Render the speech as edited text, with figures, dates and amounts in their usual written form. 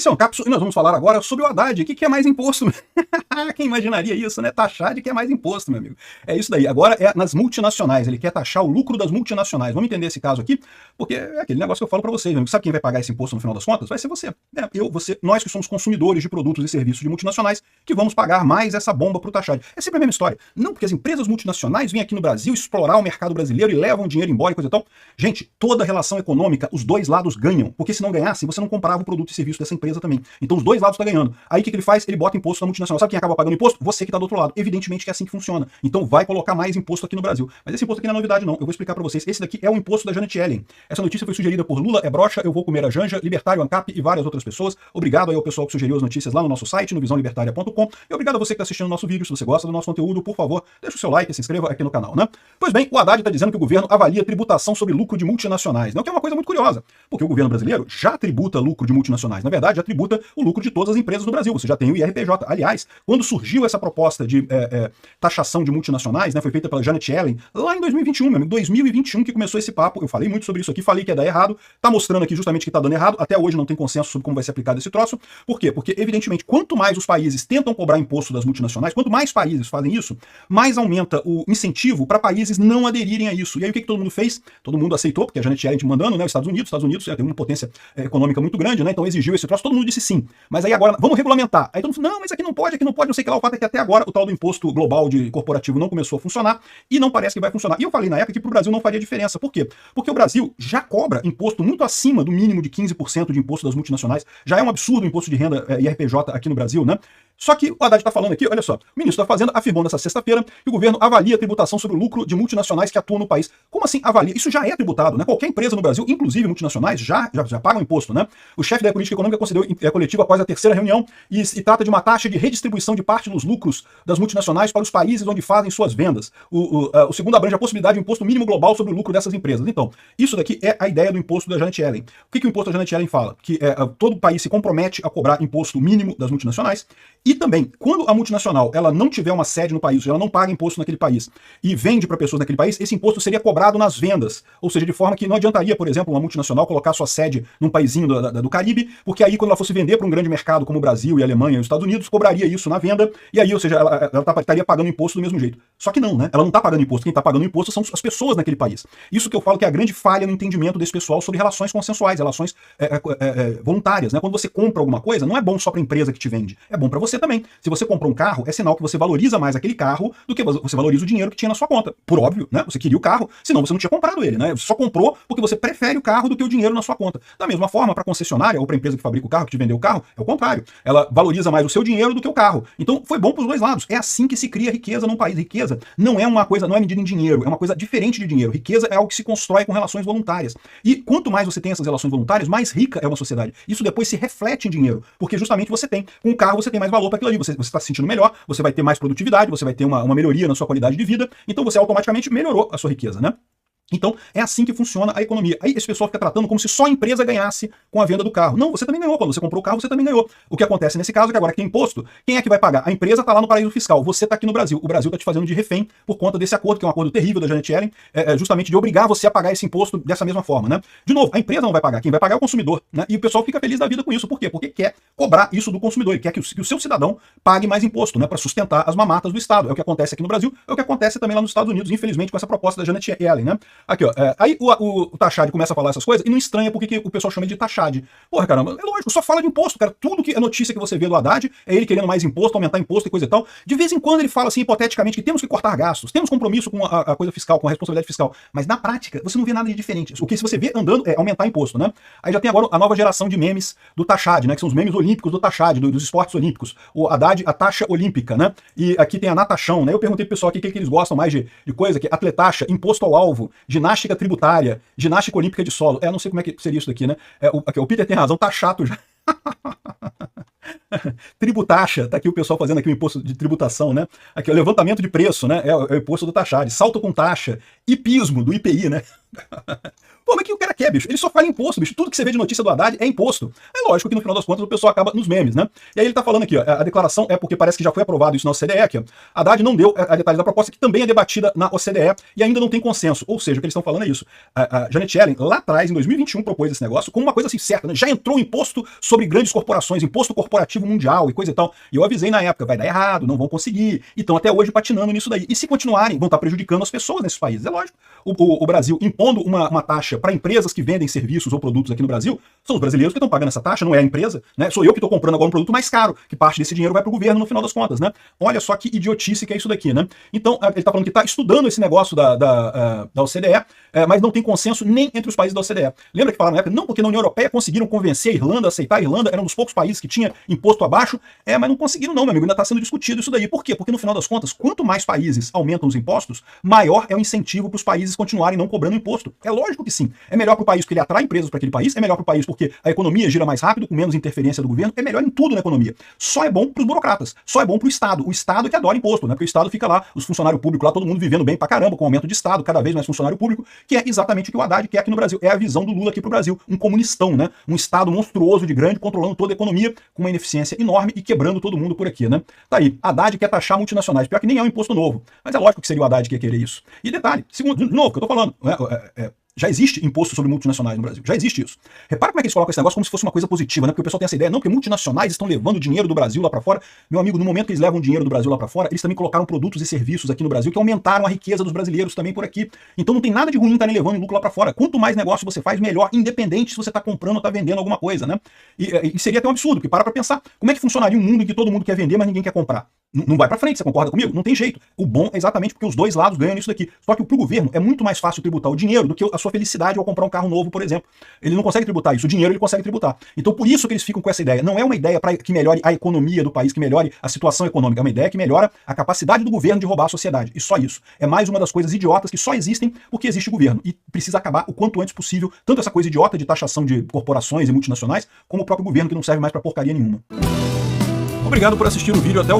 Esse é um cápsula e nós vamos falar agora sobre o Haddad. O que é mais imposto? Quem imaginaria isso, né? Taxar de que é mais imposto, meu amigo. É isso daí. Agora é nas multinacionais. Ele quer taxar o lucro das multinacionais. Vamos entender esse caso aqui, porque é aquele negócio que eu falo para vocês, meu amigo. Sabe quem vai pagar esse imposto no final das contas? Vai ser você. Eu, você, nós que somos consumidores de produtos e serviços de multinacionais, que vamos pagar mais essa bomba para o taxar. É sempre a mesma história. Não porque as empresas multinacionais vêm aqui no Brasil explorar o mercado brasileiro e levam dinheiro embora e coisa e tal. Gente, toda relação econômica, os dois lados ganham. Porque se não ganhasse, você não comprava o produto e serviço dessa empresa também. Então os dois lados estão ganhando. Aí o que ele faz? Ele bota imposto na multinacional. Sabe quem acaba pagando imposto? Você que está do outro lado. Evidentemente que é assim que funciona. Então vai colocar mais imposto aqui no Brasil. Mas esse imposto aqui não é novidade não. Eu vou explicar para vocês. Esse daqui é o imposto da Janet Yellen. Essa notícia foi sugerida por Lula, é broxa, eu vou comer a Janja, Libertário, ANCAP e várias outras pessoas. Obrigado aí ao pessoal que sugeriu as notícias lá no nosso site, no visãolibertaria.com. E obrigado a você que está assistindo o nosso vídeo. Se você gosta do nosso conteúdo, por favor, deixa o seu like e se inscreva aqui no canal, né? Pois bem, o Haddad está dizendo que o governo avalia tributação sobre lucro de multinacionais. Não, que é uma coisa muito curiosa, porque o governo brasileiro já tributa lucro de multinacionais. Na verdade, já tributa o lucro de todas as empresas do Brasil. Você já tem o IRPJ. Aliás, quando surgiu essa proposta de taxação de multinacionais, né, foi feita pela Janet Yellen, lá em 2021, meu amigo, 2021 que começou esse papo. Eu falei muito sobre isso aqui, falei que ia dar errado, tá mostrando aqui justamente que tá dando errado. Até hoje não tem consenso sobre como vai ser aplicado esse troço. Por quê? Porque, evidentemente, quanto mais os países tentam cobrar imposto das multinacionais, quanto mais países fazem isso, mais aumenta o incentivo para países não aderirem a isso. E aí o que todo mundo fez? Todo mundo aceitou, porque a Janet Yellen te mandando, né, os Estados Unidos tem uma potência econômica muito grande, né, então exigiu esse troço, todo mundo disse sim. Mas aí agora, vamos regulamentar. Aí todo mundo falou, não, mas aqui não pode, não sei o que lá. O fato é que até agora o tal do imposto global de corporativo não começou a funcionar e não parece que vai funcionar. E eu falei na época que para o Brasil não faria diferença. Por quê? Porque o Brasil já cobra imposto muito acima do mínimo de 15% de imposto das multinacionais. Já é um absurdo o imposto de renda IRPJ aqui no Brasil, né? Só que o Haddad está falando aqui, olha só, o ministro da Fazenda afirmou nessa sexta-feira que o governo avalia a tributação sobre o lucro de multinacionais que atuam no país. Como assim avalia? Isso já é tributado, né? Qualquer empresa no Brasil, inclusive multinacionais, já pagam imposto, né? O chefe da política econômica considerou a coletiva após a terceira reunião e trata de uma taxa de redistribuição de parte dos lucros das multinacionais para os países onde fazem suas vendas. O segundo abrange a possibilidade de um imposto mínimo global sobre o lucro dessas empresas. Então, isso daqui é a ideia do imposto da Janet Yellen. O que o imposto da Janet Yellen fala? Que todo país se compromete a cobrar imposto mínimo das multinacionais e também, quando a multinacional ela não tiver uma sede no país, ou seja, ela não paga imposto naquele país e vende para pessoas naquele país, esse imposto seria cobrado nas vendas. Ou seja, de forma que não adiantaria, por exemplo, uma multinacional colocar sua sede num paísinho do Caribe, porque aí quando ela fosse vender para um grande mercado como o Brasil e a Alemanha e os Estados Unidos, cobraria isso na venda, e aí, ou seja, ela estaria pagando imposto do mesmo jeito. Só que não, né? Ela não está pagando imposto. Quem está pagando imposto são as pessoas naquele país. Isso que eu falo que é a grande falha no entendimento desse pessoal sobre relações consensuais, relações voluntárias, né? Quando você compra alguma coisa, não é bom só para a empresa que te vende, é bom para você também. Se você comprou um carro, é sinal que você valoriza mais aquele carro do que você valoriza o dinheiro que tinha na sua conta. Por óbvio, né? Você queria o carro, senão você não tinha comprado ele, né? Você só comprou porque você prefere o carro do que o dinheiro na sua conta. Da mesma forma, para a concessionária ou para a empresa que fabrica o carro, que te vendeu o carro, é o contrário. Ela valoriza mais o seu dinheiro do que o carro. Então, foi bom para os dois lados. É assim que se cria riqueza num país. Riqueza não é uma coisa, não é medida em dinheiro, é uma coisa diferente de dinheiro. Riqueza é algo que se constrói com relações voluntárias. E quanto mais você tem essas relações voluntárias, mais rica é uma sociedade. Isso depois se reflete em dinheiro, porque justamente você tem. Com o carro você tem mais valor para aquilo ali, você está se sentindo melhor, você vai ter mais produtividade, você vai ter uma melhoria na sua qualidade de vida, então você automaticamente melhorou a sua riqueza, né? Então, é assim que funciona a economia. Aí esse pessoal fica tratando como se só a empresa ganhasse com a venda do carro. Não, você também ganhou. Quando você comprou o carro, você também ganhou. O que acontece nesse caso é que agora que tem imposto, quem é que vai pagar? A empresa está lá no paraíso fiscal. Você está aqui no Brasil. O Brasil está te fazendo de refém por conta desse acordo, que é um acordo terrível da Janet Yellen, justamente de obrigar você a pagar esse imposto dessa mesma forma, né? De novo, a empresa não vai pagar. Quem vai pagar é o consumidor, né? E o pessoal fica feliz da vida com isso. Por quê? Porque quer cobrar isso do consumidor. Ele quer que o seu cidadão pague mais imposto, né? Para sustentar as mamatas do Estado. É o que acontece aqui no Brasil, é o que acontece também lá nos Estados Unidos, infelizmente, com essa proposta da Janet Yellen, né? Aqui, ó. Aí o Taxad começa a falar essas coisas e não estranha porque o pessoal chama de Taxad. Porra, caramba, é lógico, só fala de imposto, cara. Tudo que é notícia que você vê do Haddad é ele querendo mais imposto, aumentar imposto e coisa e tal. De vez em quando ele fala assim, hipoteticamente, que temos que cortar gastos, temos compromisso com a coisa fiscal, com a responsabilidade fiscal. Mas na prática, você não vê nada de diferente. O que você vê andando é aumentar imposto, né? Aí já tem agora a nova geração de memes do Taxad, né? Que são os memes olímpicos do Taxad, dos esportes olímpicos. O Haddad, a taxa olímpica, né? E aqui tem a natação, né? Eu perguntei pro pessoal aqui o que eles gostam mais de coisa, que é atletaxa, imposto ao alvo, ginástica tributária, ginástica olímpica de solo. Não sei como é que seria isso daqui, né? O Peter tem razão, tá chato já. Tributaxa, tá aqui o pessoal fazendo aqui o imposto de tributação, né? Aqui o levantamento de preço, né? É o imposto do Taxad. Salto com taxa, hipismo do IPI, né? Pô, mas que o cara quê, bicho? Ele só fala imposto, bicho. Tudo que você vê de notícia do Haddad é imposto. É lógico que no final das contas o pessoal acaba nos memes, né? E aí ele tá falando aqui, ó, a declaração é porque parece que já foi aprovado isso na OCDE aqui, ó. Haddad não deu a detalhes da proposta, que também é debatida na OCDE e ainda não tem consenso. Ou seja, o que eles estão falando é isso. A Janet Yellen, lá atrás, em 2021, propôs esse negócio como uma coisa assim certa, né? Já entrou o imposto sobre grandes corporações, imposto corporativo mundial e coisa e tal. E eu avisei na época, vai dar errado, não vão conseguir. E estão até hoje patinando nisso daí. E se continuarem, vão estar prejudicando as pessoas nesses países. É lógico. O Brasil impondo uma taxa para empresas que vendem serviços ou produtos aqui no Brasil, são os brasileiros que estão pagando essa taxa, não é a empresa, né? Sou eu que estou comprando agora um produto mais caro, que parte desse dinheiro vai para o governo no final das contas, né? Olha só que idiotice que é isso daqui, né? Então, ele está falando que está estudando esse negócio da OCDE, mas não tem consenso nem entre os países da OCDE. Lembra que falaram na época? Não, porque na União Europeia conseguiram convencer a Irlanda a aceitar. A Irlanda era um dos poucos países que tinha imposto abaixo, mas não conseguiram não, meu amigo, ainda está sendo discutido isso daí. Por quê? Porque no final das contas, quanto mais países aumentam os impostos, maior é o incentivo para os países continuarem não cobrando imposto. É lógico que sim. É melhor para o país porque ele atrai empresas para aquele país, é melhor para o país porque a economia gira mais rápido, com menos interferência do governo, é melhor em tudo na economia. Só é bom para os burocratas, só é bom para o Estado. O Estado que adora imposto, né? Porque o Estado fica lá, os funcionários públicos lá, todo mundo vivendo bem pra caramba, com aumento de Estado, cada vez mais funcionário público, que é exatamente o que o Haddad quer aqui no Brasil. É a visão do Lula aqui pro Brasil. Um comunistão, né? Um Estado monstruoso de grande, controlando toda a economia, com uma ineficiência enorme e quebrando todo mundo por aqui, né? Tá aí, Haddad quer taxar multinacionais. Pior que nem é um imposto novo. Mas é lógico que seria o Haddad que ia querer isso. E detalhe, segundo, de novo, que eu tô falando, já existe imposto sobre multinacionais no Brasil. Já existe isso. Repara como é que eles colocam esse negócio como se fosse uma coisa positiva, né? Porque o pessoal tem essa ideia, não, porque multinacionais estão levando dinheiro do Brasil lá para fora. Meu amigo, no momento que eles levam dinheiro do Brasil lá para fora, eles também colocaram produtos e serviços aqui no Brasil que aumentaram a riqueza dos brasileiros também por aqui. Então não tem nada de ruim estarem levando lucro lá para fora. Quanto mais negócio você faz, melhor, independente se você está comprando ou está vendendo alguma coisa, né? E seria até um absurdo, porque para pensar, como é que funcionaria um mundo em que todo mundo quer vender, mas ninguém quer comprar? Não vai para frente, você concorda comigo? Não tem jeito. O bom é exatamente porque os dois lados ganham nisso daqui. Só que pro governo é muito mais fácil tributar o dinheiro do que a sua felicidade ao comprar um carro novo, por exemplo. Ele não consegue tributar isso, o dinheiro ele consegue tributar. Então por isso que eles ficam com essa ideia. Não é uma ideia para que melhore a economia do país, que melhore a situação econômica. É uma ideia que melhora a capacidade do governo de roubar a sociedade. E só isso. É mais uma das coisas idiotas que só existem porque existe governo. E precisa acabar o quanto antes possível, tanto essa coisa idiota de taxação de corporações e multinacionais, como o próprio governo que não serve mais para porcaria nenhuma. Obrigado por assistir o vídeo até o